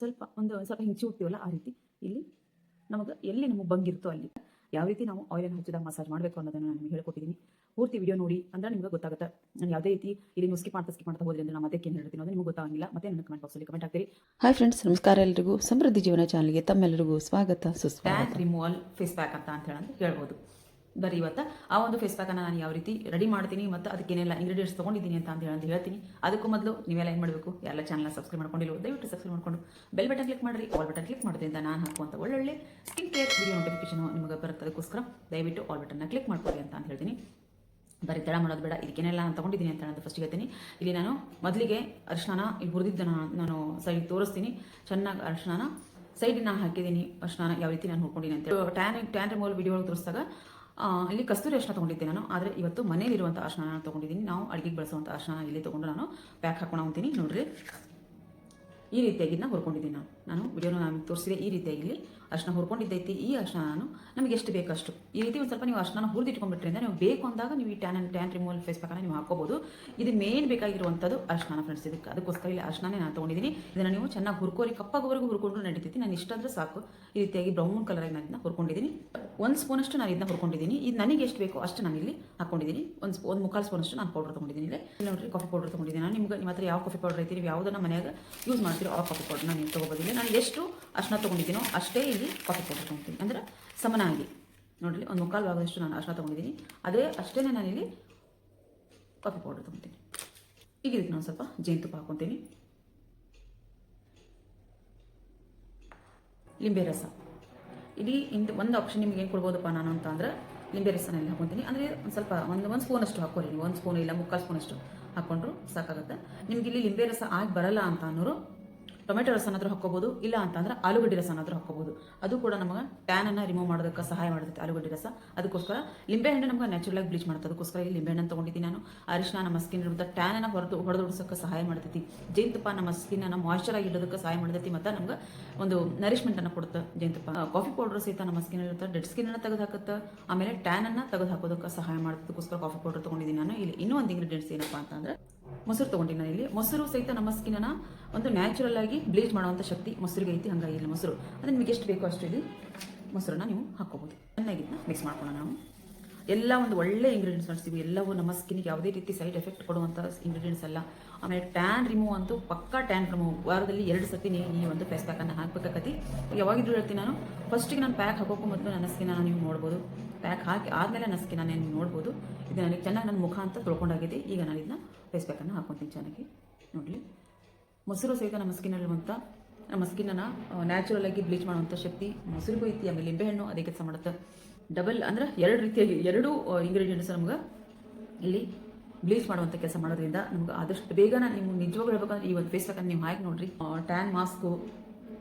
ಸ್ವಲ್ಪ ಹಿಂಚಿ ಉಡ್ತೀವಲ್ಲ ಆ ರೀತಿ ಇಲ್ಲಿ ನಮಗೆ ಎಲ್ಲಿ ನಮಗೆ ಬಂಗಿರುತ್ತೋ ಅಲ್ಲಿ ಯಾವ ರೀತಿ ನಾವು ಆಯಿಲನ್ನು ಹಚ್ಚಿದಾಗ ಮಸಾಜ್ ಮಾಡಬೇಕು ಅನ್ನೋದನ್ನು ನಾನು ನಿಮಗೆ ಹೇಳ್ಕೊಟ್ಟಿದ್ದೀನಿ. ಪೂರ್ತಿ ವಿಡಿಯೋ ನೋಡಿ ಅಂದ್ರೆ ನಿಮಗೆ ಗೊತ್ತಾಗುತ್ತೆ. ನಾನು ಯಾವುದೇ ರೀತಿ ಇಲ್ಲಿ ನೀವು ಸ್ಕಿಪ್ ಮಾಡ್ತಾ ಹೋದ್ರಿ ಅಂದ್ರೆ ನಾನು ಮತ್ತೆ ಏನು ಹೇಳ್ತೀನಿ ಅದು ನಿಮಗೆ ಗೊತ್ತಾಗಿಲ್ಲ. ಮತ್ತೆ ನನ್ನ ಕಮೆಂಟ್ ಬಾಕ್ಸಲ್ಲಿ ಕಮೆಂಟ್ ಹಾಕ್ತೀರಿ. ಹಾಯ್ ಫ್ರೆಂಡ್ಸ್, ನಮಸ್ಕಾರ. ಎಲ್ಲರಿಗೂ ಸಮೃದ್ಧಿ ಜೀವನ ಚಾನಲ್ಗೆ ತಮ್ಮೆಲ್ಲರಿಗೂ ಸ್ವಾಗತ ಸುಸ್ವಾಗತ. ಟ್ಯಾನ್ ರಿಮೂವಲ್ ಫೇಸ್ ಪ್ಯಾಕ್ ಅಂತ ಹೇಳ್ಬೋದು. ಬರೀ ಇವತ್ತು ಆ ಒಂದು ಫೇಸ್ ಪ್ಯಾಕನ್ನು ನಾನು ಯಾವ ರೀತಿ ರೆಡಿ ಮಾಡ್ತೀನಿ ಮತ್ತು ಅದಕ್ಕೇನೆಲ್ಲ ಇಂಗ್ರೀಡಿಯೆಂಟ್ಸ್ ತೊಗೊಂಡಿದ್ದೀನಿ ಅಂತ ಹೇಳ್ತೀನಿ. ಅದಕ್ಕೂ ಮೊದಲು ನೀವೆಲ್ಲ ಏನು ಮಾಡಬೇಕು, ಎಲ್ಲ ಚಾನಲ್ನ ಸಬ್ಸ್ಕ್ರೈಬ್ ಮಾಡ್ಕೊಂಡಿಲ್ಲ ದಯವಿಟ್ಟು ಸಬ್ಸ್ಕ್ರೈಬ್ ಮಾಡ್ಕೊಂಡು ಬೆಲ್ ಬಟನ್ ಕ್ಲಿಕ್ ಮಾಡಿರಿ. ಆಲ್ ಬಟನ್ ಕ್ಲಿಕ್ ಮಾಡೋದ್ರಿಂದ ನಾನು ಹಾಕುವಂಥ ಒಳ್ಳೊಳ್ಳೆ ಸ್ಕಿನ್ ಕೇರ್ ವಿಡಿಯೋ ನೋಟಿಫಿಕೇಶನ್ ನಿಮಗೆ ಬರುತ್ತೆ. ಅದಕ್ಕೋಸ್ಕರ ದಯವಿಟ್ಟು ಆಲ್ ಬಟನ್ನ ಕ್ಲಿಕ್ ಮಾಡ್ಕೊಳ್ಳಿ ಅಂತ ಹೇಳ್ತೀನಿ. ಬರೀ ತಡ ಮಾಡೋದು ಬೇಡ. ಇದಕ್ಕೇನೆಲ್ಲ ನಾನು ತೊಗೊಂಡಿದ್ದೀನಿ ಅಂತ ಹೇಳೋದು ಫಸ್ಟಿಗೆ ಹೇಳ್ತೀನಿ. ಇಲ್ಲಿ ನಾನು ಮೊದಲಿಗೆ ಅರಿಶಿನ ಇಲ್ಲಿ ಹುರಿದಿದ್ದ ನಾನು ಸೈಡ್ ತೋರಿಸ್ತೀನಿ. ಚೆನ್ನಾಗಿ ಅರಿಶಿನ ಸೈಡಿನ ಹಾಕಿದ್ದೀನಿ. ಅರಿಶಿನ ಯಾವ ರೀತಿ ನಾನು ಹುಡ್ಕೊಂಡಿದ್ದೀನಿ ಅಂತ ಟ್ಯಾನ್ ರಿಮೂವಲ್ ವಿಡಿಯೋ ತೋರಿಸಿದಾಗ ಇಲ್ಲಿ ಕಸ್ತೂರಿ ಅರಿಶಿನ ತೊಗೊಂಡಿದ್ದೆ ನಾನು. ಆದರೆ ಇವತ್ತು ಮನೇಲಿರುವಂಥ ಅರಿಶಿನ ನಾನು ತೊಗೊಂಡಿದ್ದೀನಿ. ನಾವು ಅಡುಗೆಗೆ ಬಳಸುವಂಥ ಅರಿಶಿನ ಇಲ್ಲಿ ತೊಗೊಂಡು ನಾನು ಪ್ಯಾಕ್ ಹಾಕೊಂಡು ಹೋಗ್ತೀನಿ. ನೋಡಿರಿ, ಈ ರೀತಿಯಾಗಿ ನಾನು ಹುರ್ಕೊಂಡಿದ್ದೀನಿ. ನಾನು ವಿಡಿಯೋನ ನಾನು ತೋರಿಸಿದೆ. ಈ ರೀತಿಯಾಗಿ ಇಲ್ಲಿ ಅರಿಶಿನ ಹುರ್ಕೊಂಡಿದ್ದೈತಿ. ಈ ಅರಿಶಿನ ನಾನು ನಮಗೆ ಎಷ್ಟು ಬೇಕಷ್ಟು ಈ ರೀತಿ ಒಂದು ಸ್ವಲ್ಪ ನೀವು ಅರಿಶಿನ ಹುರಿದಿಟ್ಕೊಂಡ್ಬಿಟ್ರಿಂದ ನೀವು ಬೇಕು ಅಂದಾಗ ನೀವು ಈ ಟ್ಯಾನ್ ರಿಮೂವಲ್ ಫೇಸ್ ಪ್ಯಾಕನ್ನು ನೀವು ಹಾಕೋಬಹುದು. ಇದು ಮೇನ್ ಬೇಕಾಗಿರುವಂಥದ್ದು ಅರಿಶಿನ ಫ್ರೆಂಡ್ಸ್. ಅದಕ್ಕೋಸ್ಕರ ಇಲ್ಲಿ ಅರಿಶಿನೇ ನಾನು ತೊಗೊಂಡಿದ್ದೀನಿ. ಇದನ್ನು ನೀವು ಚೆನ್ನಾಗಿ ಹುರ್ಕೋರಿ, ಕಪ್ಪಾಗೋವರೆಗೂ ಹುರ್ಕೊಂಡು ನಡೀತೈತಿ. ನಾನು ಇಷ್ಟಾದರೂ ಸಾಕು. ಈ ರೀತಿಯಾಗಿ ಬ್ರೌನ್ ಕಲರಾಗಿ ನಾನು ಇದನ್ನ ಹುರ್ಕೊಂಡಿದ್ದೀನಿ. 1 ಸ್ಪೂನಷ್ಟು ನಾನು ಇದನ್ನ ಹುರ್ಕೊಂಡಿದ್ದೀನಿ. ಇದು ನನಗೆ ಎಷ್ಟು ಬೇಕೋ ಅಷ್ಟು ನಾನು ಇಲ್ಲಿ ಹಾಕ್ಕೊಂಡಿದ್ದೀನಿ. ಒಂದು ಮುಕ್ಕಾಲು ಸ್ಪೂನಷ್ಟು ನಾನು ಪೌಡರ್ ತೊಗೊಂಡಿದ್ದೀನಿ. ಇಲ್ಲಿ ನೋಡಿರಿ, ಕಾಫಿ ಪೌಡರ್ ತೊಗೊಂಡಿದ್ದೀನಿ. ನಿಮ್ಗೆ ನಿಮ್ಮ ಹತ್ರ ಯಾವ ಕಾಫಿ ಪೌಡರ್ ಐತಿ, ನೀವು ಯಾವುದನ್ನು ಮನೆಯಾಗ ಯೂಸ್ ಮಾಡ್ತೀರೋ ಆ ಕಾಫಿ ಪೌಡರ್ನ ನೀವು ತೊಗೋಬೋದಿಲ್ಲ. ನಾನು ಎಷ್ಟು ಅರಿಶಿನ ತೊಗೊಂಡಿದ್ದೀನೋ ಅಷ್ಟೇ ಇಲ್ಲಿ ಕಾಫಿ ಪೌಡರ್ ತೊಗೊಳ್ತೀನಿ. ಅಂದರೆ ಸಮನಾಗಿ ನೋಡಿರಿ, ಒಂದು ಮುಕ್ಕಾಲು ಭಾಗದಷ್ಟು ನಾನು ಅರಿಶಿನ ತೊಗೊಂಡಿದ್ದೀನಿ. ಅಷ್ಟೇ ನಾನಿಲ್ಲಿ ಕಾಫಿ ಪೌಡರ್ ತೊಗೊತೀನಿ. ಈಗ ಇದಕ್ಕೆ ನಾನು ಸ್ವಲ್ಪ ಜೇನುತುಪ್ಪ ಹಾಕ್ಕೊತೀನಿ. ಲಿಂಬೆ ರಸ ಇಲ್ಲಿ ಒಂದು ಆಪ್ಷನ್ ನಿಮ್ಗೆ ಏನು ಕೊಡ್ಬೋದಪ್ಪ ನಾನು ಅಂತ ಅಂದರೆ ಲಿಂಬೆ ರಸನಲ್ಲಿ ಹಾಕೊತೀನಿ. ಅಂದರೆ ಒಂದು ಸ್ವಲ್ಪ ಒಂದು ಸ್ಪೂನಷ್ಟು ಹಾಕೋರಿ. ನೀವು 1 ಸ್ಪೂನ್ ಇಲ್ಲ ಮುಕ್ಕಾಲು ಸ್ಪೂನಷ್ಟು ಹಾಕ್ಕೊಂಡ್ರು ಸಾಕಾಗುತ್ತೆ. ನಿಮ್ಗೆ ಇಲ್ಲಿ ಲಿಂಬೆ ರಸ ಆಗಿ ಬರಲ್ಲ ಅಂತ ಅನ್ನೋರು ಟೊಮೆಟೊ ರಸನಾದರೂ ಹಾಕೋಬೋದು. ಇಲ್ಲ ಅಂತಂದ್ರೆ ಆಲೂಗಡ್ಡೆ ರಸನಾದರೂ ಹಾಕೋಬೋದು. ಅದು ಕೂಡ ನಮಗೆ ಟ್ಯಾನನ್ನು ರಿಮೂವ್ ಮಾಡೋದಕ್ಕೆ ಸಹಾಯ ಮಾಡುತ್ತೆ ಆಲೂಗಡ್ಡೆ ರಸ. ಅದಕ್ಕೋಸ್ಕರ ಲಿಂಬೆಹಣ್ಣು ನಮಗೆ ನ್ಯಾಚುರಲಾಗಿ ಬ್ಲೀಚ್ ಮಾಡುತ್ತೆ. ಅದಕ್ಕೋಸ್ಕರ ಇಲ್ಲಿ ಲಿಂಬೆಹಣ್ಣನ್ನು ತೊಗೊಂಡಿದ್ದೀನಿ ನಾನು. ಅರಿಶಿನ ನಮ್ಮ ಸ್ಕಿನ್ ಇರುತ್ತೆ ಟ್ಯಾನನ್ನು ಹೊಡೆದೋಡಿಸೋಕ್ಕೆ ಸಹಾಯ ಮಾಡ್ತೈತಿ. ಜೇನುತುಪ್ಪ ನಮ್ಮ ಸ್ಕಿನ್ನನ್ನು ಮಾಯ್ಶ್ಚರ್ ಆಗಿ ಇಡೋದಕ್ಕೆ ಸಹಾಯ ಮಾಡ್ತೈತಿ ಮತ್ತು ನಮ್ಗೆ ಒಂದು ನರಿಶ್ಮೆಂಟನ್ನು ಕೊಡುತ್ತೆ ಜೇನುತುಪ್ಪ. ಕಾಫಿ ಪೌಡರ್ ಸಹಿತ ನಮ್ಮ ಸ್ಕಿನ್ ಇರುತ್ತೆ, ಡೆಡ್ ಸ್ಕಿನ್ನನ್ನು ತೆಗೆದು ಹಾಕುತ್ತೆ, ಆಮೇಲೆ ಟ್ಯಾನನ್ನು ತೆಗೆದು ಹಾಕೋದಕ್ಕೆ ಸಹಾಯ ಮಾಡುತ್ತೆ. ಅದಕ್ಕೋಸ್ಕರ ಕಾಫಿ ಪೌಡರ್ ತೊಗೊಂಡಿದ್ದೀನಿ ನಾನು. ಇಲ್ಲಿ ಇನ್ನೂ ಒಂದು ಇಂಗ್ರೀಡಿಯೆಂಟ್ಸ್ ಏನಪ್ಪ ಅಂತಂದರೆ ಮೊಸರು ತೊಗೊಂಡಿನಿ ನಾನು. ಇಲ್ಲಿ ಮೊಸರು ಸಹಿತ ನಮ್ಮ ಸ್ಕಿನ್ನನ್ನು ಒಂದು ನ್ಯಾಚುರಲ್ ಆಗಿ ಬ್ಲೀಚ್ ಮಾಡುವಂಥ ಶಕ್ತಿ ಮೊಸರಿಗೆ ಐತಿ. ಹಾಗಾಗಿ ಇಲ್ಲಿ ಮೊಸರು ಅದು ನಿಮಗೆ ಎಷ್ಟು ಬೇಕೋ ಅಷ್ಟು ಇಲ್ಲಿ ಮೊಸರನ್ನ ನೀವು ಹಾಕ್ಕೋಬೋದು. ಚೆನ್ನಾಗಿ ಮಿಕ್ಸ್ ಮಾಡ್ಕೊಳ್ಳೋಣ. ನಾವು ಎಲ್ಲ ಒಂದು ಒಳ್ಳೆ ಇಂಗ್ರೀಡಿಯೆಂಟ್ಸ್ ನೋಡ್ತೀವಿ. ಎಲ್ಲವೂ ನಮ್ಮ ಸ್ಕಿನ್ಗೆ ಯಾವುದೇ ರೀತಿ ಸೈಡ್ ಎಫೆಕ್ಟ್ ಕೊಡುವಂಥ ಇಂಗ್ರೀಡಿಯೆಂಟ್ಸ್ ಅಲ್ಲ. ಆಮೇಲೆ ಟ್ಯಾನ್ ರಿಮೂವ್ ಅಂತೂ ಪಕ್ಕಾ ಟ್ಯಾನ್ ರಿಮೂವ್. ವಾರದಲ್ಲಿ 2 ಸರ್ತಿ ನೀವು ಈ ಒಂದು ಫೇಸ್ ಪ್ಯಾಕನ್ನು ಹಾಕಬೇಕಾಗತಿ. ಯಾವಾಗಿದ್ರು ಹೇಳ್ತೀನಿ ನಾನು, ಫಸ್ಟಿಗೆ ನಾನು ಪ್ಯಾಕ್ ಹಾಕೋಕ್ಕೂ ಮೊದಲು ನನ್ನ ಸ್ಕಿನ್ನನ್ನು ನೀವು ನೋಡ್ಬೋದು. ಪ್ಯಾಕ್ ಹಾಕಿ ಆದಮೇಲೆ ನನ್ನ ಸ್ಕಿನ್ನನ್ನು ನೀವು ನೋಡ್ಬೋದು. ಇದು ನನಗೆ ಚೆನ್ನಾಗಿ ನನ್ನ ಮುಖ ಅಂತ ತೊಳ್ಕೊಂಡಾಗಿದೆ. ಈಗ ನಾನು ಇದನ್ನ ಫೇಸ್ ಪ್ಯಾಕನ್ನು ಹಾಕ್ಕೊತೀನಿ ಚೆನ್ನಾಗಿ. ನೋಡಲಿ, ಮೊಸರು ಸಹಿತ ನಮ್ಮ ಸ್ಕಿನ್ನಲ್ಲಿರುವಂಥ ನಮ್ಮ ಸ್ಕಿನ್ನನ್ನು ನ್ಯಾಚುರಲ್ ಆಗಿ ಬ್ಲೀಚ್ ಮಾಡುವಂಥ ಶಕ್ತಿ ಮೊಸರಿಗೂ ಐತಿ. ಆಮೇಲೆ ಲಿಂಬೆಹಣ್ಣು ಅದೇ ಕೆಲಸ ಮಾಡುತ್ತೆ. ಡಬಲ್ ಅಂದರೆ 2 ರೀತಿಯಾಗಿ 2 ಇಂಗ್ರೀಡಿಯೆಂಟ್ಸ್ ನಮ್ಗೆ ಇಲ್ಲಿ ಬ್ಲೀಚ್ ಮಾಡುವಂಥ ಕೆಲಸ ಮಾಡೋದ್ರಿಂದ ನಮ್ಗೆ ಆದಷ್ಟು ಬೇಗ ನೀವು ನಿಜವಾಗ್ಲೂ ಹೇಳ್ಬೇಕಂದ್ರೆ ಈ ಒಂದು ಫೇಸ್ ಪ್ಯಾಕನ್ನು ನೀವು ಹಾಕಿ ನೋಡಿರಿ. ಟ್ಯಾನ್ ಮಾಸ್ಕು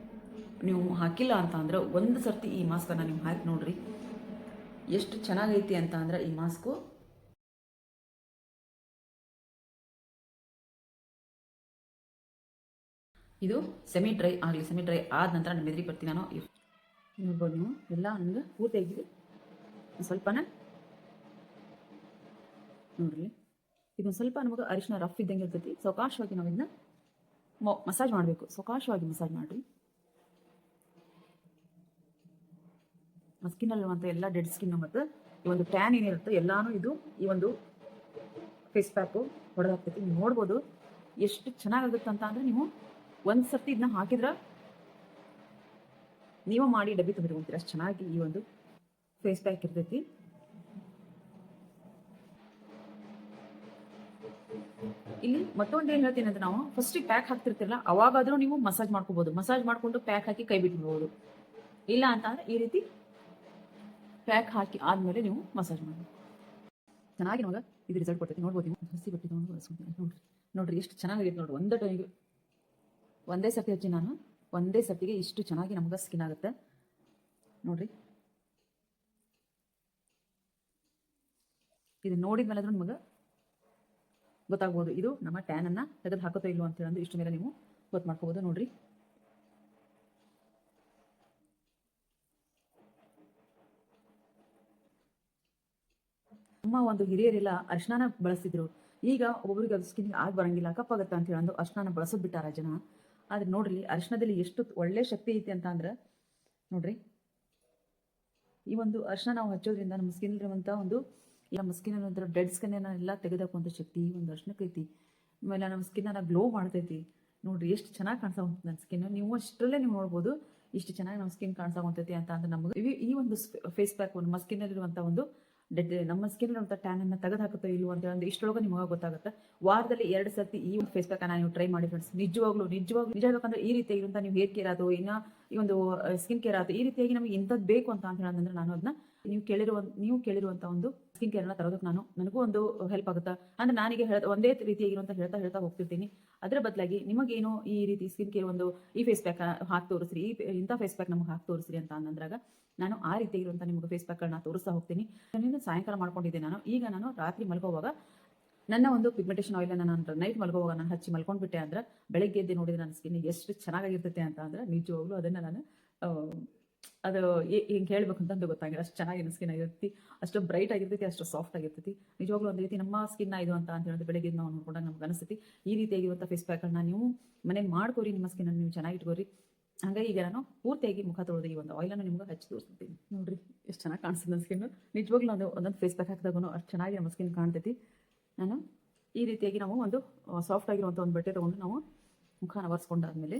ನೀವು ಹಾಕಿಲ್ಲ ಅಂತ ಅಂದರೆ ಒಂದು ಸರ್ತಿ ಈ ಮಾಸ್ಕನ್ನು ನೀವು ಹಾಕಿ ನೋಡಿರಿ, ಎಷ್ಟು ಚೆನ್ನಾಗೈತಿ ಅಂತ ಅಂದರೆ ಈ ಮಾಸ್ಕು. ಇದು ಸೆಮಿ ಡ್ರೈ ಆಗಲಿ. ಸೆಮಿ ಡ್ರೈ ಆದ ನಂತರ ನಾನು ಮೆದ್ರಿಗೆ ಬರ್ತೀನಿ ನಾನು. ನೋಡ್ಬೋದು ನೀವು ಎಲ್ಲ ನನಗೆ ಪೂರ್ತಿಯಾಗಿದೆ. ಸ್ವಲ್ಪನೇ ನೋಡ್ರಿ, ಇದೊಂದು ಸ್ವಲ್ಪ ನಮಗೆ ಅರಿಶಿನ ರಫ್ ಇದ್ದಂಗೆ ಇರ್ತೈತಿ. ಸಾವಕಾಶವಾಗಿ ನಾವು ಇದನ್ನ ಮಸಾಜ್ ಮಾಡಬೇಕು. ಸಾವಕಾಶವಾಗಿ ಮಸಾಜ್ ಮಾಡಿರಿ. ಸ್ಕಿನ್ನಲ್ಲಿರುವಂಥ ಎಲ್ಲ ಡೆಡ್ ಸ್ಕಿನ್ನು ಮತ್ತು ಈ ಒಂದು ಟ್ಯಾನ್ ಏನಿರುತ್ತೆ ಎಲ್ಲಾನು ಇದು ಈ ಒಂದು ಫೇಸ್ ಪ್ಯಾಕು ಹೊಡೆದಾಗ್ತೈತಿ. ನೀವು ನೋಡ್ಬೋದು ಎಷ್ಟು ಚೆನ್ನಾಗಾಗುತ್ತೆ ಅಂತ ಅಂದರೆ ನೀವು ಒಂದು ಸರ್ತಿ ಇದನ್ನ ಹಾಕಿದ್ರೆ ನೀವು ಮಾಡಿ ಡಬ್ಬಿ ತುಂಬಿರ್ಕೊಂತೀರ. ಅಷ್ಟು ಚೆನ್ನಾಗಿ ಈ ಒಂದು ಫೇಸ್ ಪ್ಯಾಕ್ ಇರ್ತೈತಿ. ಇಲ್ಲಿ ಮತ್ತೊಂದು ಏನು ಹೇಳ್ತೀನಿ ಅಂದ್ರೆ, ನಾವು ಫಸ್ಟಿಗೆ ಪ್ಯಾಕ್ ಹಾಕ್ತಿರ್ತಿರಲ್ಲ ಅವಾಗಾದರೂ ನೀವು ಮಸಾಜ್ ಮಾಡ್ಕೋಬೋದು. ಮಸಾಜ್ ಮಾಡಿಕೊಂಡು ಪ್ಯಾಕ್ ಹಾಕಿ ಕೈ ಬಿಟ್ಬಿಡ್ಬೋದು. ಇಲ್ಲ ಅಂತ ಅಂದರೆ ಈ ರೀತಿ ಪ್ಯಾಕ್ ಹಾಕಿ ಆದಮೇಲೆ ನೀವು ಮಸಾಜ್ ಮಾಡಿ ಚೆನ್ನಾಗಿ ನಮಗೆ ಇದು ರಿಸಲ್ಟ್ ಕೊಡ್ತೈತಿ. ನೋಡ್ಬೋದು ನೀವು ಹಸಿ ಬಟ್ಟೆ ತೊಗೊಂಡು ಬಳಸ್ಕೊಂತೀನಿ. ನೋಡ್ರಿ ಎಷ್ಟು ಚೆನ್ನಾಗಿರುತ್ತೆ ನೋಡ್ರಿ. ಒಂದೇ ಸರ್ತಿ ಹಚ್ಚಿ ನಾನು ಒಂದೇ ಸರ್ತಿಗೆ ಇಷ್ಟು ಚೆನ್ನಾಗಿ ನಮ್ಗೆ ಸ್ಕಿನ್ ಆಗುತ್ತೆ ನೋಡ್ರಿ. ಇದು ನೋಡಿದ್ಮೇಲೆ ಆದ್ರೂ ನಿಮಗೆ ಗೊತ್ತಾಗ್ಬೋದು ಇದು ನಮ್ಮ ಟ್ಯಾನನ್ನು ತೆಗೆದು ಹಾಕೋತೋ ಇಲ್ವೋ ಅಂತ ಹೇಳಿ. ಇಷ್ಟು ಮೇಲೆ ನೀವು ಗೊತ್ತು ಮಾಡ್ಕೋಬೋದು ನೋಡ್ರಿ. ನಮ್ಮ ಒಂದು ಹಿರಿಯರೆಲ್ಲ ಅರಿಶಿನ ಬಳಸ್ತಿದ್ರು. ಈಗ ಒಬ್ಬೊಬ್ರಿಗೆ ಅದು ಸ್ಕಿನ್ ಆಗಿ ಬರಂಗಿಲ್ಲ, ಕಪ್ಪಾಗತ್ತೆ ಅಂತ ಹೇಳಂದು ಅರಿಶಿನ ಬಳಸೋದು ಬಿಟ್ಟಾರ ಜನ. ಆದ್ರೆ ನೋಡ್ರಿ ಅರಿಶಿಣದಲ್ಲಿ ಎಷ್ಟು ಒಳ್ಳೆ ಶಕ್ತಿ ಐತಿ ಅಂತ ಅಂದ್ರೆ ನೋಡ್ರಿ, ಈ ಒಂದು ಅರಿಶಿಣ ನಾವು ಹಚ್ಚೋದ್ರಿಂದ ನಮ್ಮ ಸ್ಕಿನ್ ಇರುವಂಥ ಒಂದು ನಮ್ಮ ಸ್ಕಿನ್ ಅನ್ನೋದ್ರ ಡೆಡ್ ಸ್ಕಿನ್ ಎಲ್ಲ ತೆಗೆದಾಕುವಂಥ ಶಕ್ತಿ ಈ ಒಂದು ಅರಿಶಿಣಕ್ಕೆ ಐತಿ. ಆಮೇಲೆ ನಮ್ಮ ಸ್ಕಿನ್ನ ಗ್ಲೋ ಮಾಡ್ತೈತಿ. ನೋಡ್ರಿ ಎಷ್ಟು ಚೆನ್ನಾಗಿ ಕಾಣಿಸೋಂತ ನನ್ನ ಸ್ಕಿನ್, ನೀವು ಅಷ್ಟರಲ್ಲೇ ನೀವು ನೋಡ್ಬೋದು ಇಷ್ಟು ಚೆನ್ನಾಗಿ ನಮ್ಮ ಸ್ಕಿನ್ ಕಾಣಿಸೋಂತೈತಿ ಅಂತ ಅಂದ್ರೆ ನಮಗೆ ಈ ಒಂದು ಫೇಸ್ ಪ್ಯಾಕ್ ನಮ್ಮ ಸ್ಕಿನ್ನಲ್ಲಿರುವಂಥ ಒಂದು ನಮ್ಮ ಸ್ಕಿನ್ ಇರುವಂಥ ಟ್ಯಾನ್ ಅನ್ನ ತೆಗೆದು ಹಾಕುತ್ತೋ ಇಲ್ವೋ ಅಂತ ಹೇಳಿ ಇಷ್ಟೊಳಗೆ ನಿಮಗೆ ಗೊತ್ತಾಗುತ್ತೆ. ವಾರದಲ್ಲಿ 2 ಸರ್ತಿ ಈ ಒಂದು ಫೇಸ್ ಪ್ಯಾಕ್ ನೀವು ಟ್ರೈ ಮಾಡಿ ಫ್ರೆಂಡ್ಸ್. ನಿಜವಾಗ್ಲೂ ನಿಜ ಹೇಳ್ಬೇಕಂದ್ರೆ ಈ ರೀತಿ ಇರುವಂಥ ನೀವು ಹೇರ್ ಕೇರ್ ಆಯ್ತು, ಇನ್ನ ಈ ಒಂದು ಸ್ಕಿನ್ ಕೇರ್ ಆಯ್ತು, ಈ ರೀತಿಯಾಗಿ ನಮಗೆ ಇಂಥದ್ದು ಬೇಕು ಅಂತ ಹೇಳೋದಂದ್ರೆ ನಾನು ಅದನ್ನ ನೀವು ಕೇಳಿರುವಂಥ ಒಂದು ಸ್ಕಿನ್ ಕೇರ್ನ ತರೋದಕ್ಕೆ ನನಗೂ ಒಂದು ಹೆಲ್ಪ್ ಆಗುತ್ತಾ ಅಂದ್ರೆ ನಾನೀಗ ಒಂದೇ ರೀತಿಯಾಗಿರುವಂತ ಹೇಳ್ತಾ ಹೋಗ್ತಿರ್ತೀನಿ. ಅದರ ಬದಲಾಗಿ ನಿಮಗೇನು ಈ ರೀತಿ ಸ್ಕಿನ್ ಕೇರ್ ಒಂದು ಈ ಫೇಸ್ ಪ್ಯಾಕ್ ಹಾಕಿ ತೋರಿಸ್ರಿ, ಇಂಥ ಫೇಸ್ ಪ್ಯಾಕ್ ನಮಗೆ ಹಾಕಿ ತೋರಿಸ್ರಿ ಅಂತ ಅಂದಾಗ ನಾನು ಆ ರೀತಿಯಾಗಿರುವಂಥ ನಿಮಗೆ ಫೇಸ್ ಪ್ಯಾಕ್ಗಳನ್ನ ತೋರಿಸ್ತಾ ಹೋಗ್ತೀನಿ. ಸಾಯಂಕಾಲ ಮಾಡ್ಕೊಂಡಿದ್ದೆ ಈಗ ನಾನು ರಾತ್ರಿ ಮಲ್ಕೋವಾಗ ನನ್ನ ಒಂದು ಪಿಗ್ಮೆಂಟೇಷನ್ ಆಯಿಲ್ ನಾನು ನೈಟ್ ಮಲ್ಗೋವಾಗ ನಾನು ಹಚ್ಚಿ ಮಲ್ಕೊಂಡ್ಬಿಟ್ಟೆ ಅಂದ್ರೆ ಬೆಳಗ್ಗೆ ಎದ್ದು ನೋಡಿದ್ರೆ ನನ್ನ ಸ್ಕಿನ್ ಎಷ್ಟು ಚೆನ್ನಾಗಿರ್ತೈತೆ ಅಂತ ಅಂದ್ರೆ ನಿಜವಾಗ್ಲೂ ಅದನ್ನು ನಾನು ಅದು ಹಿಂಗೆ ಹೇಳ್ಬೇಕಂತಂದು ಗೊತ್ತಾಗಿಲ್ಲ. ಅಷ್ಟು ಚೆನ್ನಾಗಿ ಸ್ಕಿನ್ ಆಗಿರ್ತೈತಿ, ಅಷ್ಟು ಬ್ರೈಟ್ ಆಗಿರ್ತೈತಿ, ಅಷ್ಟು ಸಾಫ್ಟ್ ಆಗಿರ್ತೈತಿ. ನಿಜವಾಗ್ಲೂ ಒಂದು ರೀತಿ ನಮ್ಮ ಸ್ಕಿನ್ ಇದು ಅಂತ ಹೇಳಿದ್ರೆ ಬೆಳಗ್ಗೆ ನಾವು ನೋಡ್ಕೊಂಡಾಗ ನಮ್ಗೆ ಅನಿಸ್ತೈತಿ. ಈ ರೀತಿಯಾಗಿರುವಂಥ ಫೇಸ್ ಪ್ಯಾಕ್ಗಳನ್ನ ನೀವು ಮನೇಲಿ ಮಾಡ್ಕೋರಿ, ನಿಮ್ಮ ಸ್ಕಿನ್ ನೀವು ಚೆನ್ನಾಗಿಟ್ಕೋರಿ. ಹಂಗಾಗಿ ಈಗ ನಾನು ಪೂರ್ತಿಯಾಗಿ ಮುಖ ತೊಳೆದು ಈ ಒಂದು ಆಯಿಲನ್ನು ನಿಮ್ಗೆ ಹಚ್ಚಿ ತೋರಿಸ್ತೀನಿ. ನೋಡ್ರಿ ಎಷ್ಟು ಚೆನ್ನಾಗಿ ಕಾಣಿಸ್ತದೆ ನನ್ನ ಸ್ಕಿನ್. ನಿಜವಾಗ್ಲೂ ನಾನು ಒಂದೊಂದು ಫೇಸ್ ಪ್ಯಾಕ್ ಹಾಕಿದಾಗೂ ಅಷ್ಟು ಚೆನ್ನಾಗಿ ನಮ್ಮ ಸ್ಕಿನ್ ಕಾಣ್ತೈತಿ. ನಾನು ಈ ರೀತಿಯಾಗಿ ನಾವು ಒಂದು ಸಾಫ್ಟ್ ಆಗಿರುವಂಥ ಒಂದು ಬಟ್ಟೆ ತೊಗೊಂಡು ನಾವು ಮುಖನ ಒರೆಸ್ಕೊಂಡಾದ್ಮೇಲೆ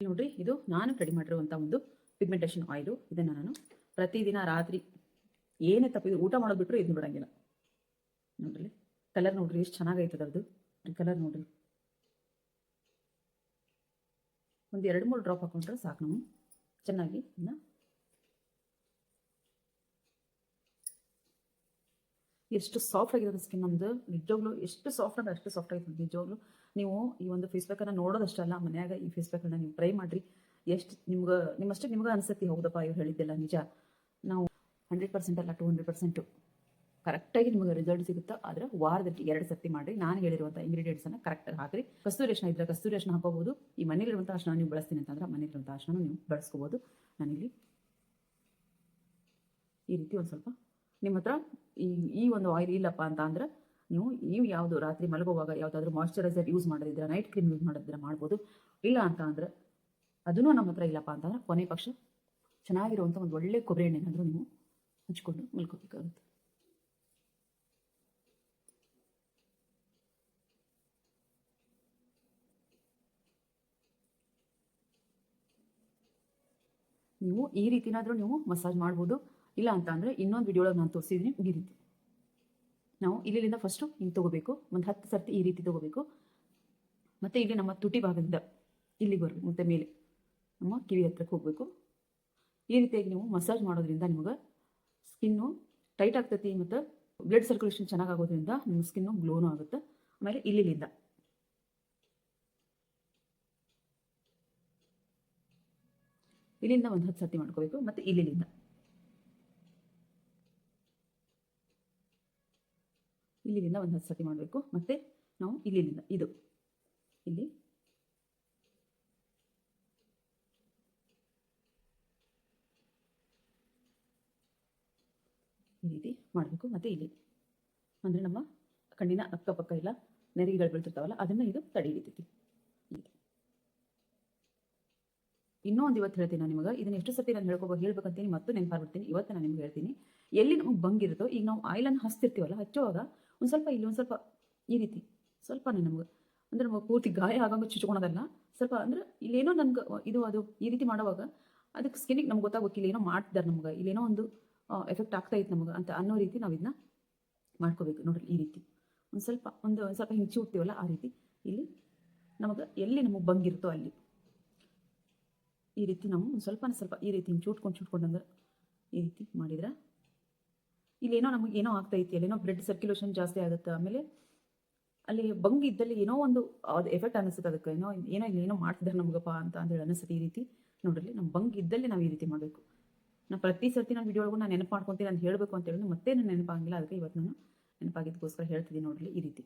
ನೋಡ್ರಿ, ಇದು ನಾನು ರೆಡಿ ಮಾಡಿರುವಂಥ ಒಂದು ಪಿಗ್ಮೆಂಟೇಷನ್ ಆಯಿಲು. ಇದನ್ನು ನಾನು ಪ್ರತಿದಿನ ರಾತ್ರಿ ಏನೇ ತಪ್ಪಿದ್ರು ಊಟ ಮಾಡೋದು ಬಿಟ್ಟರು ಇದನ್ನು ಬಿಡಂಗಿಲ್ಲ. ನೋಡ್ರಿ ಕಲರ್ ನೋಡ್ರಿ ಎಷ್ಟು ಚೆನ್ನಾಗೈತದ ಅದು ಕಲರ್ ನೋಡ್ರಿ. ಒಂದು 2-3 ಡ್ರಾಪ್ ಹಾಕೊಂಡ್ರೆ ಸಾಕು. ನಾವು ಚೆನ್ನಾಗಿ ಇನ್ನು ಎಷ್ಟು ಸಾಫ್ಟ್ ಆಗಿರೋದು ಸ್ಕಿನ್ ನಮ್ದು. ನಿಜವಾಗ್ಲೂ ಎಷ್ಟು ಸಾಫ್ಟ್ ಅಂದ್ರೆ ಅಷ್ಟು ಸಾಫ್ಟ್ ಆಗಿರ್ತದೆ. ನಿಜವಾಗ್ಲೂ ನೀವು ಈ ಒಂದು ಫೇಸ್ ಪ್ಯಾಕನ್ನು ನೋಡೋದಷ್ಟಲ್ಲ, ಮನ್ಯಾಗ ಈ ಫೇಸ್ ಪ್ಯಾಕನ್ನು ನೀವು ಟ್ರೈ ಮಾಡಿರಿ. ಎಷ್ಟು ನಿಮ್ಗೆ ಅನ್ಸತಿ ಹೌದಪ್ಪ ಇವ್ರು ಹೇಳಿದ್ದೆಲ್ಲ ನಿಜ. ನಾವು 100% ಅಲ್ಲ 200% ಕರೆಕ್ಟಾಗಿ ನಿಮಗೆ ರಿಸಲ್ಟ್ ಸಿಗುತ್ತಾ. ಆದರೆ ವಾರದಲ್ಲಿ 2 ಸರ್ತಿ ಮಾಡಿರಿ. ನಾನು ಹೇಳಿರುವಂಥ ಇಂಗ್ರೀಡಿಯೆಂಟ್ಸನ್ನು ಕರೆಕ್ಟಾಗಿ ಹಾಕಿರಿ. ಕಸ್ತೂರಿ ಅರಿಶಿಣ ಇದ್ದರೆ ಕಸ್ತೂರಿ ಅರಿಶಿಣ ಹಾಕೋಬಹುದು. ಈ ಮನೇಲಿರುವಂಥ ಅರಿಶಿಣ ನೀವು ಬಳಸ್ತೀನಿ ಅಂತಂದ್ರೆ ಮನೇಲಿರುವಂಥ ಅರಿಶಿಣ ನೀವು ಬಳಸ್ಕೋಬೋದು. ನಾನಿಲ್ಲಿ ಈ ರೀತಿ ಒಂದು ಸ್ವಲ್ಪ ನಿಮ್ಮ ಹತ್ರ ಈ ಒಂದು ಆಯಿಲ್ ಇಲ್ಲಪ್ಪ ಅಂತ ಅಂದ್ರೆ ನೀವು ಯಾವುದು ರಾತ್ರಿ ಮಲಗುವಾಗ ಯಾವುದಾದ್ರೂ ಮಾಯ್ಶ್ಚರೈಸರ್ ಯೂಸ್ ಮಾಡೋದಿದ್ರೆ, ನೈಟ್ ಕ್ರೀಮ್ ಯೂಸ್ ಮಾಡೋದಿದ್ರೆ ಮಾಡ್ಬೋದು. ಇಲ್ಲ ಅಂತ ಅಂದ್ರೆ ಅದನ್ನೂ ನಮ್ಮ ಹತ್ರ ಇಲ್ಲಪ್ಪ ಅಂತಂದ್ರೆ ಕೊನೆ ಪಕ್ಷ ಚೆನ್ನಾಗಿರುವಂಥ ಒಂದು ಒಳ್ಳೆ ಕೊಬ್ಬರಿ ಎಣ್ಣೆ ಏನಾದರೂ ನೀವು ಹಚ್ಕೊಂಡು ಮಲ್ಕೋಬೇಕಾಗುತ್ತೆ. ನೀವು ಈ ರೀತಿನಾದರೂ ನೀವು ಮಸಾಜ್ ಮಾಡ್ಬೋದು. ಇಲ್ಲ ಅಂತ ಅಂದರೆ ಇನ್ನೊಂದು ವಿಡಿಯೋಳಗೆ ನಾನು ತೋರಿಸಿದ್ದೀನಿ. ಈ ರೀತಿ ನಾವು ಇಲ್ಲಿಂದ ಫಸ್ಟು ಹಿಂಗೆ ತೊಗೋಬೇಕು, ಒಂದು 10 ಸರ್ತಿ ಈ ರೀತಿ ತೊಗೋಬೇಕು. ಮತ್ತು ಇಲ್ಲಿ ನಮ್ಮ ತುಟಿ ಭಾಗದಿಂದ ಇಲ್ಲಿಗೆ ಬರಬೇಕು, ಮತ್ತು ಮೇಲೆ ನಮ್ಮ ಕಿವಿ ಹತ್ರಕ್ಕೆ ಹೋಗಬೇಕು. ಈ ರೀತಿಯಾಗಿ ನೀವು ಮಸಾಜ್ ಮಾಡೋದ್ರಿಂದ ನಿಮಗೆ ಸ್ಕಿನ್ನು ಟೈಟ್ ಆಗ್ತೈತಿ, ಮತ್ತು ಬ್ಲಡ್ ಸರ್ಕ್ಯುಲೇಷನ್ ಚೆನ್ನಾಗಾಗೋದ್ರಿಂದ ನಿಮ್ಮ ಸ್ಕಿನ್ನು ಗ್ಲೋನೂ ಆಗುತ್ತೆ. ಆಮೇಲೆ ಇಲ್ಲಿಂದ ಒಂದು 10 ಸರ್ತಿ ಮಾಡ್ಕೋಬೇಕು. ಮತ್ತು ಇಲ್ಲಿಂದ ಒಂದು 10 ಸರ್ತಿ ಮಾಡಬೇಕು. ಮತ್ತು ನಾವು ಇಲ್ಲಿಂದ ಇಲ್ಲಿ ಈ ರೀತಿ ಮಾಡಬೇಕು. ಮತ್ತು ಇಲ್ಲಿ ಅಂದರೆ ನಮ್ಮ ಕಣ್ಣಿನ ಅಕ್ಕಪಕ್ಕ ಎಲ್ಲ ನೆರಿಗೆಗಳು ಬೀಳ್ತಿರ್ತಾವಲ್ಲ, ಅದನ್ನು ಇದು ತಡೆ ಹಿಡಿತೈತಿ. ಇನ್ನೂ ಒಂದು ಇವತ್ತು ಹೇಳ್ತೀನಿ ನಾನು ನಿಮಗೆ. ಇದನ್ನು ಎಷ್ಟು ಸರ್ತಿ ನಾನು ಹೇಳ್ಬೇಕಂತೀನಿ ಮತ್ತು ನೆನಪಾಗ್ಬಿಡ್ತೀನಿ. ಇವತ್ತು ನಾನು ನಿಮ್ಗೆ ಹೇಳ್ತೀನಿ. ಎಲ್ಲಿ ನಮಗೆ ಬಂಗಿರುತ್ತೋ, ಈಗ ನಾವು ಆಯಿಲನ್ನು ಹಚ್ತಿರ್ತೀವಲ್ಲ, ಹಚ್ಚುವಾಗ ಒಂದು ಸ್ವಲ್ಪ ಇಲ್ಲಿ ಒಂದು ಸ್ವಲ್ಪ ಈ ರೀತಿ ಸ್ವಲ್ಪನೇ ನಮ್ಗೆ ಅಂದರೆ ನಮಗೆ ಪೂರ್ತಿ ಗಾಯ ಆಗಂಗೆ ಚುಚ್ಕೊಳೋದಲ್ಲ, ಸ್ವಲ್ಪ ಅಂದರೆ ಇಲ್ಲೇನೋ ನನ್ಗೆ ಅದು ಈ ರೀತಿ ಮಾಡುವಾಗ ಅದಕ್ಕೆ ಸ್ಕಿನ್ನಿಗೆ ನಮ್ಗೆ ಗೊತ್ತಾಗೋಕೆ ಇಲ್ಲೇನೋ ಮಾಡ್ತಿದ್ದಾರೆ, ನಮ್ಗೆ ಇಲ್ಲೇನೋ ಒಂದು ಎಫೆಕ್ಟ್ ಆಗ್ತಾ ಇತ್ತು ನಮಗೆ ಅಂತ ಅನ್ನೋ ರೀತಿ ನಾವು ಇದನ್ನ ಮಾಡ್ಕೋಬೇಕು. ನೋಡ್ರಿ ಈ ರೀತಿ ಒಂದು ಸ್ವಲ್ಪ ಹಿಂಗೆ ಚೂಡ್ತೀವಲ್ಲ, ಆ ರೀತಿ ಇಲ್ಲಿ ನಮಗೆ ಎಲ್ಲಿ ನಮಗೆ ಬಂಗಿರುತ್ತೋ ಅಲ್ಲಿ ಈ ರೀತಿ ನಾವು ಒಂದು ಸ್ವಲ್ಪ ಈ ರೀತಿ ಹಿಂಗೆ ಚೂಟ್ಕೊಂಡಂಗೆ ಈ ರೀತಿ ಮಾಡಿದ್ರೆ ಇಲ್ಲೇನೋ ನಮಗೆ ಏನೋ ಆಗ್ತೈತಿ, ಅಲ್ಲೇನೋ ಬ್ಲಡ್ ಸರ್ಕ್ಯುಲೇಷನ್ ಜಾಸ್ತಿ ಆಗುತ್ತೆ. ಆಮೇಲೆ ಅಲ್ಲಿ ಬಂಗಿ ಇದ್ದಲ್ಲಿ ಏನೋ ಒಂದು ಅದು ಎಫೆಕ್ಟ್ ಅನಿಸುತ್ತೆ, ಅದಕ್ಕೆ ಏನೋ ಮಾಡ್ತಿದ್ದಾರೆ ನಮಗಪ್ಪ ಅಂತ ಹೇಳಿ ಅನಿಸುತ್ತೆ. ಈ ರೀತಿ ನೋಡ್ರಿ, ನಮ್ಮ ಬಂಗಿ ಇದ್ದಲ್ಲಿ ನಾವು ಈ ರೀತಿ ಮಾಡಬೇಕು. ನಾನು ಪ್ರತಿ ಸರ್ತಿ ನಾನು ವಿಡಿಯೋ ಒಳಗೂ ನಾನು ನೆನಪು ಮಾಡ್ಕೊತೀನಿ ಅಂತ ಹೇಳಬೇಕು ಅಂತ ಹೇಳಿದ್ರೆ ಮತ್ತೆ ನಾನು ನೆನಪಾಗಿಲ್ಲ. ಅದಕ್ಕೆ ಇವತ್ತು ನಾನು ನೆನಪಾಗಿದ್ದಕ್ಕೋಸ್ಕರ ಹೇಳ್ತಿದ್ದೀನಿ. ನೋಡ್ರಿ ಈ ರೀತಿ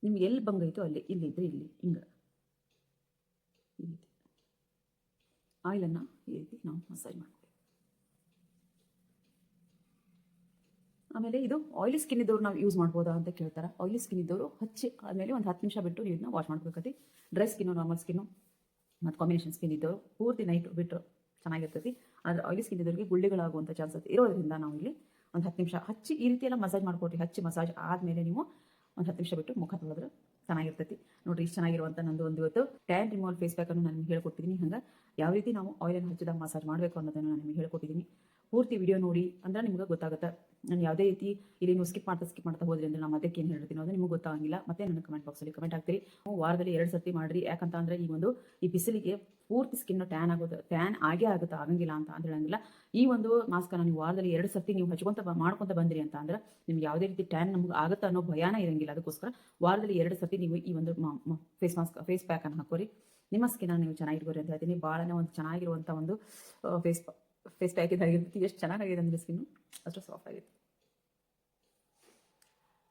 ನಿಮ್ಗೆ ಎಲ್ಲಿ ಬಂಗೈತೋ ಅಲ್ಲಿ ಇಲ್ಲಿದ್ರೆ ಇಲ್ಲಿ ಹಿಂಗೆ ಈ ರೀತಿ ಆಯಿಲನ್ನು ಈ ರೀತಿ ನಾವು ಮಸಾಜ್ ಮಾಡ್ತೀವಿ. ಆಮೇಲೆ ಇದು ಆಯಿಲಿ ಸ್ಕಿನ್ ಇದ್ದವ್ರು ನಾವು ಯೂಸ್ ಮಾಡ್ಬೋದಾ ಅಂತ ಕೇಳ್ತಾರೆ. ಆಯಿಲಿ ಸ್ಕಿನ್ ಇದ್ದವರು ಹಚ್ಚಿ ಆದಮೇಲೆ ಒಂದು 10 ನಿಮಿಷ ಬಿಟ್ಟು ನೀವು ಇದನ್ನ ವಾಶ್ ಮಾಡ್ಬೇಕತಿ. ಡ್ರೈ ಸ್ಕಿನ್ನು, ನಾರ್ಮಲ್ ಸ್ಕಿನ್ನು ಮತ್ತು ಕಾಂಬಿನೇಷನ್ ಸ್ಕಿನ್ ಇದ್ದವರು ಪೂರ್ತಿ ನೈಟ್ ಬಿಟ್ಟು ಚೆನ್ನಾಗಿರ್ತೈತಿ. ಆದರೆ ಆಯಿಲಿ ಸ್ಕಿನ್ ಇದ್ದವರಿಗೆ ಗುಳ್ಳೆಗಳಾಗುವಂಥ ಚಾನ್ಸಸ್ ಇರೋದ್ರಿಂದ ನಾವು ಇಲ್ಲಿ ಒಂದು 10 ನಿಮಿಷ ಹಚ್ಚಿ ಈ ರೀತಿ ಎಲ್ಲ ಮಸಾಜ್ ಮಾಡ್ಕೊಟ್ರಿ. ಹಚ್ಚಿ ಮಸಾಜ್ ಆದಮೇಲೆ ನೀವು ಒಂದು 10 ನಿಮಿಷ ಬಿಟ್ಟು ಮುಖ ತೊಳೆದ್ರೆ ಚೆನ್ನಾಗಿರ್ತೈತಿ. ನೋಡ್ರಿ, ಇಷ್ಟು ಚೆನ್ನಾಗಿರುವಂಥ ನಂದು ಒಂದು ಇವತ್ತು ಟ್ಯಾನ್ ರಿಮೂವಲ್ ಫೇಸ್ ಪ್ಯಾಕ್ ಅನ್ನು ನಾನು ನಿಮ್ಗೆ ಹೇಳ್ಕೊಟ್ಟಿದ್ದೀನಿ. ಹಂಗೆ ಯಾವ ರೀತಿ ನಾವು ಆಯಿಲನ್ನು ಹಚ್ಚಿದಾಗ ಮಸಾಜ್ ಮಾಡಬೇಕು ಅನ್ನೋದನ್ನು ನಾನು ನಿಮಗೆ ಹೇಳ್ಕೊಟ್ಟಿದ್ದೀನಿ. ಪೂರ್ತಿ ವಿಡಿಯೋ ನೋಡಿ ಅಂದ್ರೆ ನಿಮ್ಗೆ ಗೊತ್ತಾಗುತ್ತೆ. ನಾನು ಯಾವುದೇ ರೀತಿ ಇಲ್ಲಿ ನೀವು ಸ್ಕಿಪ್ ಮಾಡ್ತಾ ಹೋದ್ರಿ ಅಂದ್ರೆ ನಾನು ಅದಕ್ಕೆ ಏನು ಹೇಳ್ತೀನಿ ಅದು ನಿಮಗೆ ಗೊತ್ತಾಗಿಲ್ಲ. ಮತ್ತೆ ನನ್ನ ಕಮೆಂಟ್ ಬಾಕ್ಸಲ್ಲಿ ಕಮೆಂಟ್ ಹಾಕ್ತೀರಿ. ವಾರದಲ್ಲಿ 2 ಸರ್ತಿ ಮಾಡಿರಿ. ಯಾಕಂತ ಅಂದ್ರೆ ಈ ಬಿಸಿಲಿಗೆ ಪೂರ್ತಿ ಸ್ಕಿನ್ ಟ್ಯಾನ್ ಆಗೇ ಆಗುತ್ತೆ, ಆಗಂಗಿಲ್ಲ ಅಂತ ಅಂದ್ರೆ ಹೇಳಂಗಿಲ್ಲ. ಈ ಒಂದು ಮಾಸ್ಕನ್ನು ನೀವು ವಾರದಲ್ಲಿ 2 ಸರ್ತಿ ನೀವು ಮಾಡ್ಕೊಂತ ಬಂದ್ರಿ ಅಂತ ಅಂದ್ರೆ ನಿಮ್ಗೆ ಯಾವುದೇ ರೀತಿ ಟ್ಯಾನ್ ನಮ್ಗೆ ಆಗುತ್ತೆ ಅನ್ನೋ ಭಯಾನ ಇರಂಗಿಲ್ಲ. ಅದಕ್ಕೋಸ್ಕರ ವಾರದಲ್ಲಿ 2 ಸರ್ತಿ ನೀವು ಈ ಒಂದು ಫೇಸ್ ಪ್ಯಾಕ್ ಅನ್ನು ಹಾಕೋರಿ. ನಿಮ್ಮ ಸ್ಕಿನ್ ನೀವು ಚೆನ್ನಾಗಿರ್ಬೋರಿ ಅಂತ ಹೇಳ್ತೀನಿ. ಭಾಳನೇ ಒಂದು ಚೆನ್ನಾಗಿರುವಂಥ ಒಂದು ಫೇಸ್ ಪ್ಯಾಕ್ ಇದಾಗಿರ್ತೈತಿ. ಎಷ್ಟು ಚೆನ್ನಾಗಿದೆ ಅಂದರೆ ಸ್ಕಿನ್ನು ಅಷ್ಟು ಸಾಫ್ಟ್ ಆಗಿತ್ತು.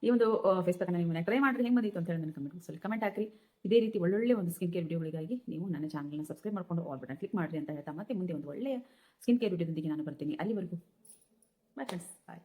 ಈ ಒಂದು ಫೇಸ್ ಪ್ಯಾಕ್ ನೀವು ಟ್ರೈ ಮಾಡಿರಿ. ಹೆಂಗೆ ಬಂದಿತ್ತು ಅಂತ ಹೇಳಿ ನನ್ನ ಕಮೆಂಟ್ ಬಾಕ್ಸಲ್ಲಿ ಕಮೆಂಟ್ ಹಾಕಿರಿ. ಇದೇ ರೀತಿ ಒಳ್ಳೊಳ್ಳೆ ಒಂದು ಸ್ಕಿನ್ ಕೇರ್ ವಿಡಿಯೋಗಳಿಗಾಗಿ ನೀವು ನನ್ನ ಚಾನಲ್ನ ಸಬ್ಸ್ಕ್ರೈಬ್ ಮಾಡ್ಕೊಂಡು ಆಲ್ ಬಟನ್ ಕ್ಲಿಕ್ ಮಾಡಿರಿ ಅಂತ ಹೇಳ್ತಾ ಮತ್ತೆ ಮುಂದೆ ಒಂದು ಒಳ್ಳೆಯ ಸ್ಕಿನ್ ಕೇರ್ ವಿಡಿಯೋದೊಂದಿಗೆ ನಾನು ಬರ್ತೀನಿ. ಅಲ್ಲಿವರೆಗೂ ಬಾಯ್ ಫ್ರೆಂಡ್ಸ್, ಬಾಯ್.